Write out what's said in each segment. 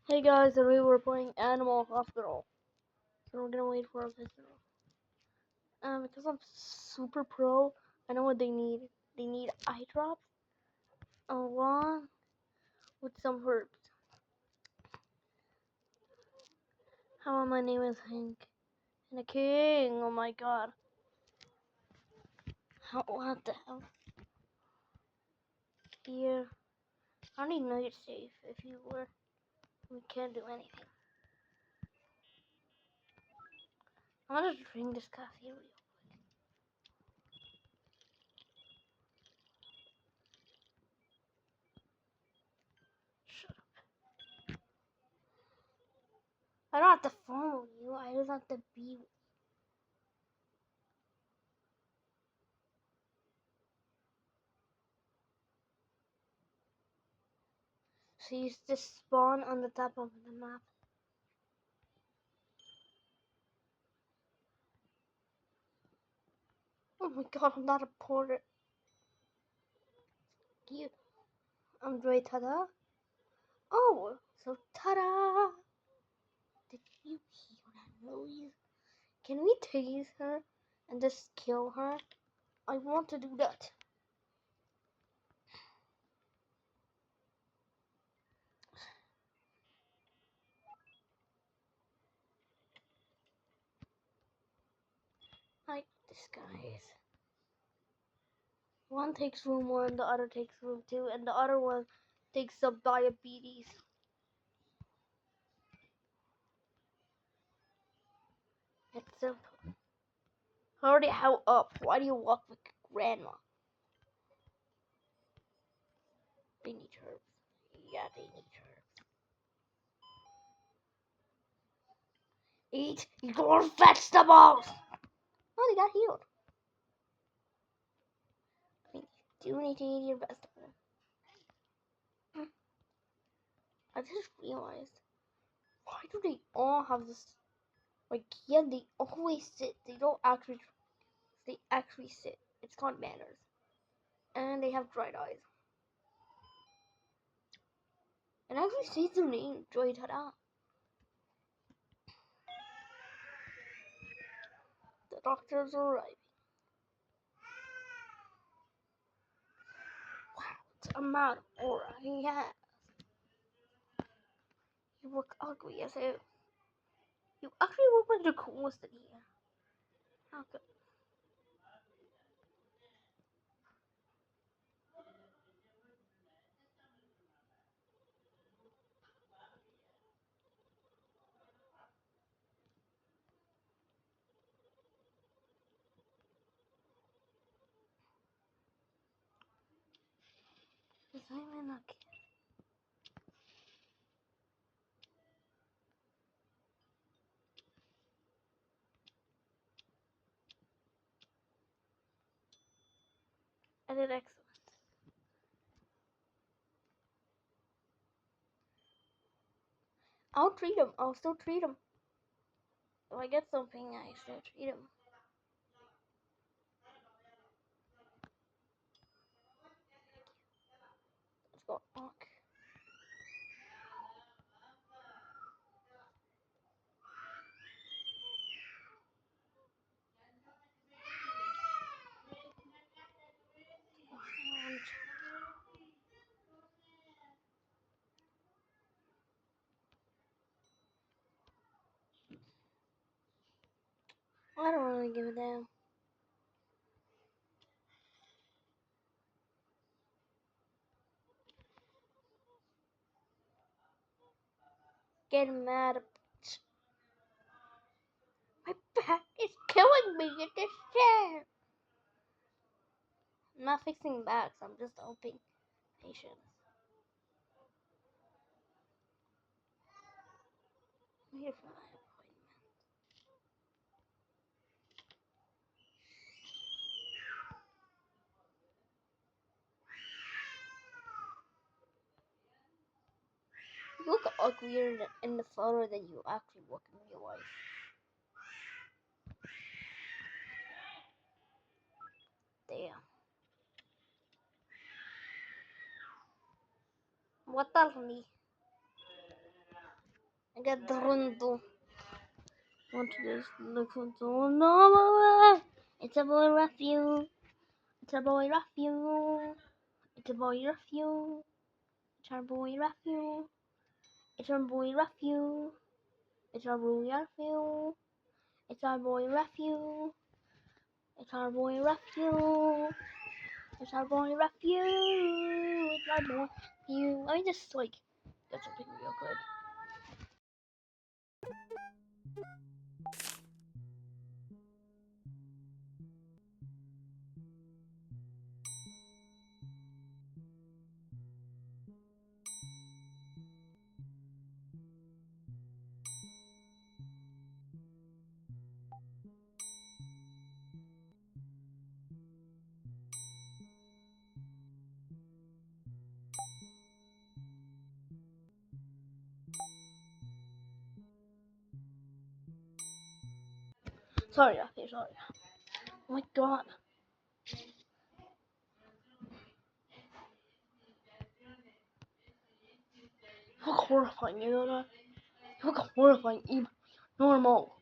Hey guys, today we're playing Animal Hospital. So we're gonna wait for a visitor. Because I'm super pro, I know what they need. They need eye drops along with some herbs. How my name is Hank and a king. Oh my god. What the hell? Here. I don't even know you're safe if you were. We can't do anything. I'm gonna just drink this coffee real quick. Shut up. I don't have to follow you, I just have to be with you. So you just spawn on the top of the map. Oh my god, I'm not a porter. You, I'm Dre Tada. Oh, so Tada! Did you hear that noise? Can we tase her and just kill her? I want to do that. Like this guys. One takes room 1, the other takes room 2, and the other one takes some diabetes. It's simple. Hurry, how up? Why do you walk like grandma? They need herbs. Yeah, they need herbs. Eat your vegetables! Oh, they got healed. I mean, you do need to eat your vegetables. I just realized, why do they all have this? Like, yeah, they always sit. They don't actually. They actually sit. It's called manners. And they have dried eyes. And actually says their name, Joy Tada. The doctors are arriving. Wow, it's a amount of aura he has. You look ugly as hell. You actually look like the coolest in here. How good. Is I'm not kid. I did excellent. I'll treat him. I'll still treat him. If I get something, I still treat him. Let's go. Okay. I don't really give a damn. Get mad. My back is killing me in this chair. I'm not fixing backs. I'm just helping patients. I'm here for my appointment. You look uglier in the photo than you actually look in real life. Damn. What the me? I got the Rondo. What is the control? No, it's a boy Raphael. It's a boy Raphael. It's a boy Raphael. It's our boy Raphael. It's our boy Raphael. It's our boy Raphael. It's our boy Raphael. It's our boy Raphael. It's our boy Raphael. It's our boy Raphael. Let me just like get something real good. Sorry, Raphael. Sorry. Oh my god. You look horrifying, you know that? You look horrifying, even normal.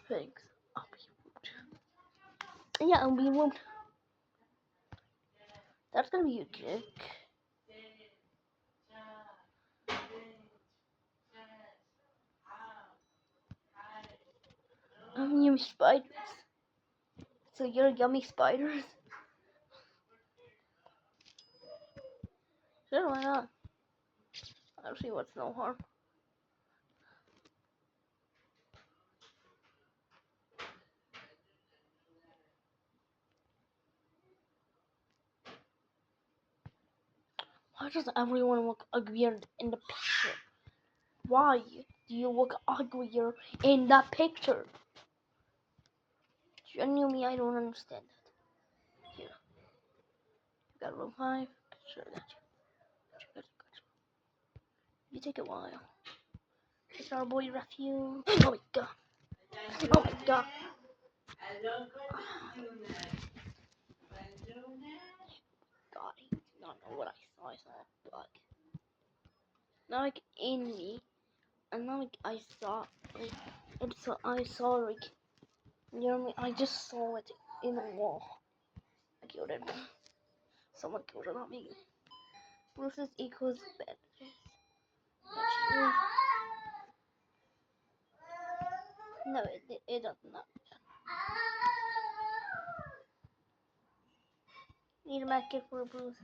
Thanks. I'll be rude. Yeah, I'll be rude. That's gonna be a kick. Yummy spiders. So you're yummy spiders? Sure, why not? I don't see what's no harm. Why does everyone look uglier in the picture? Why do you look uglier in the picture? Genuinely, I don't understand that. Here, you got room 5. Sure, that you. You take a while. It's our boy Raphael. Oh my god. Oh my god. God, I do not know what I saw. I saw a bug. Not like in me. And not like I saw like I saw like you know what I mean? I just saw it in the wall. I killed it. Someone killed it, not me. Bruce's equals bed. No, it does not. Need a medkit for Bruce.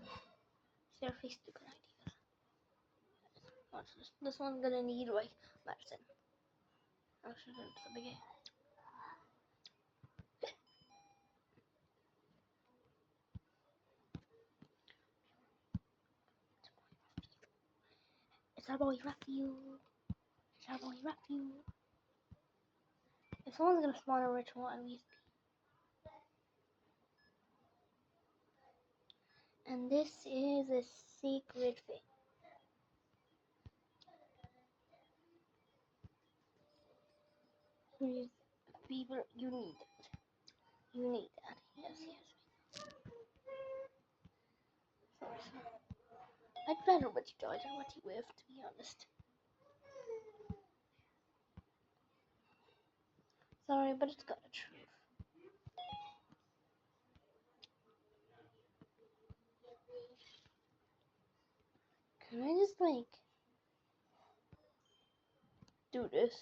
Stairface to good idea. Watch this. This one's gonna need like medicine. I should have the beginning. It's our boy Raphael. It's our boy Raphael. If someone's gonna spawn a ritual, at least. And this is a secret thing. People, you need it. You need that. Yes, yes. Sorry, sorry. I'd rather what you died than what you lived, to be honest. Sorry, but it's got the truth. Can I just, like, do this?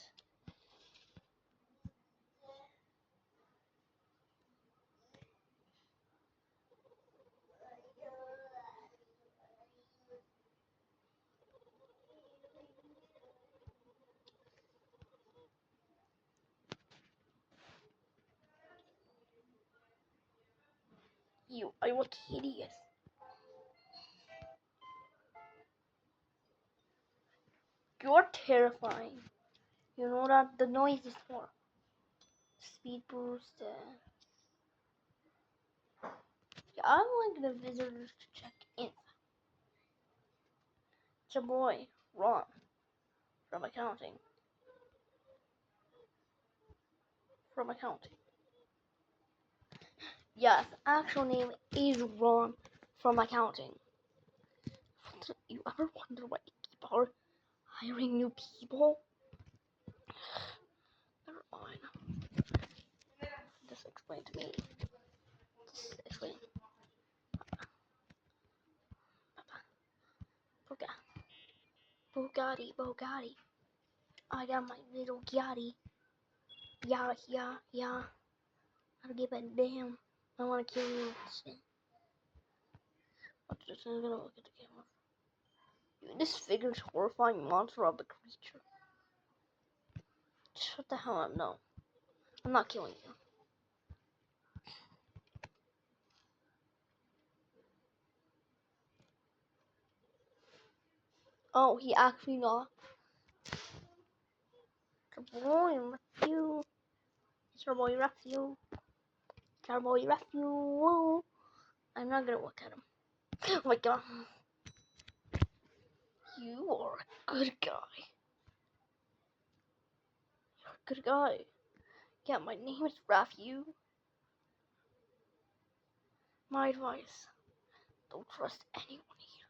I look hideous. You're terrifying. You know that the noise is for speed boost. Yeah, I like the visitors to check in. It's a boy, Ron, from accounting. From accounting. Yes, actual name is Ron from accounting. You ever wonder why they keep hiring new people? Never mind. Just explain to me. Just explain. Bugatti. I got my little Gotti. Yeah. I don't give a damn. I want to kill you. I'm just gonna look at the camera. This figure's horrifying monster of a creature. Shut the hell up, no. I'm not killing you. Oh, he actually not. Boy, rescue. Boy, rescue. Boy, rescue. I'm not gonna look at him. Oh my god. You are a good guy. You're a good guy. Yeah, my name is Raphu. My advice, don't trust anyone here.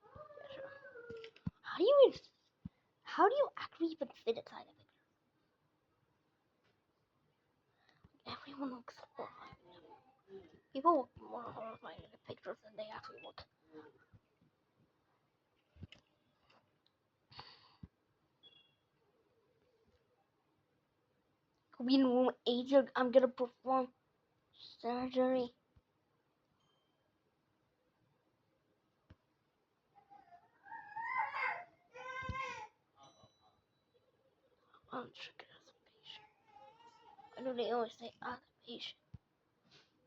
Yeah, sure. How do you actually even fit inside of it? Everyone looks horrifying. People look more horrifying in the pictures than they actually look. Green room agent, I'm gonna perform surgery. I'm check it as a patient. I know they always say as a patient.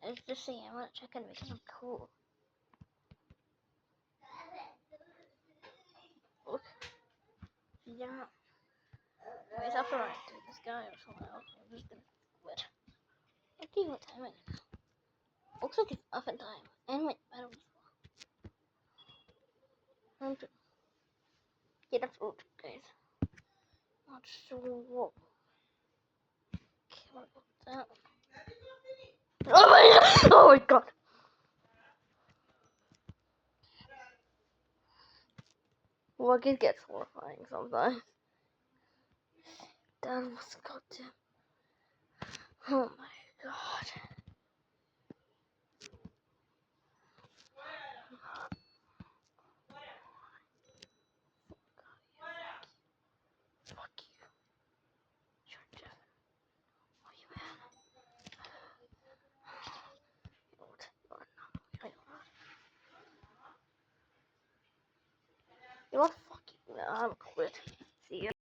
It's just saying I want to check in because I'm cool. Look. Yeah. Wait, after I do this guy or someone else, I'm just gonna quit. Let's see what time it is. Looks like it's oven time. And wait, I don't know. Yeah, that's root, guys. Not sure. Okay, what about that? Oh my god! Look, it gets horrifying sometimes. That was goddamn. Oh my god. Fuck you. You're dead. Oh, you man. You know what? You're not. I know that. You know what? Fuck you. I'm quit.